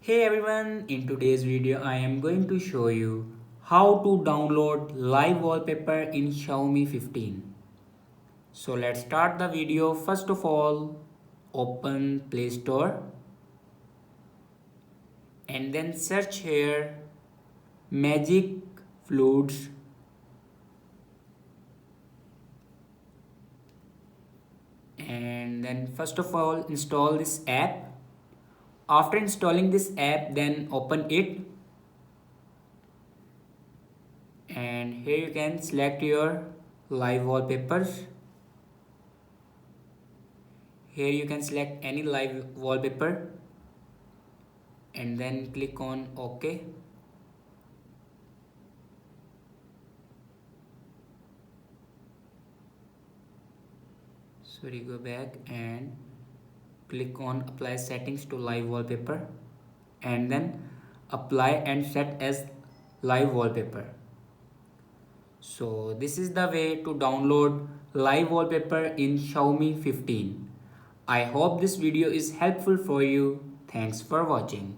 Hey everyone, in today's video I am going to show you how to download live wallpaper in Xiaomi 15. So let's start the video. First of all, open Play Store and then search here Magic Flutes and then first of all install this app. After installing this app, then open it and here you can select your live wallpapers. Here you can select any live wallpaper and then click on OK. Sorry, go back and click on apply settings to live wallpaper and then apply and set as live wallpaper. So this is the way to download live wallpaper in Xiaomi 15. I hope this video is helpful for you. Thanks for watching.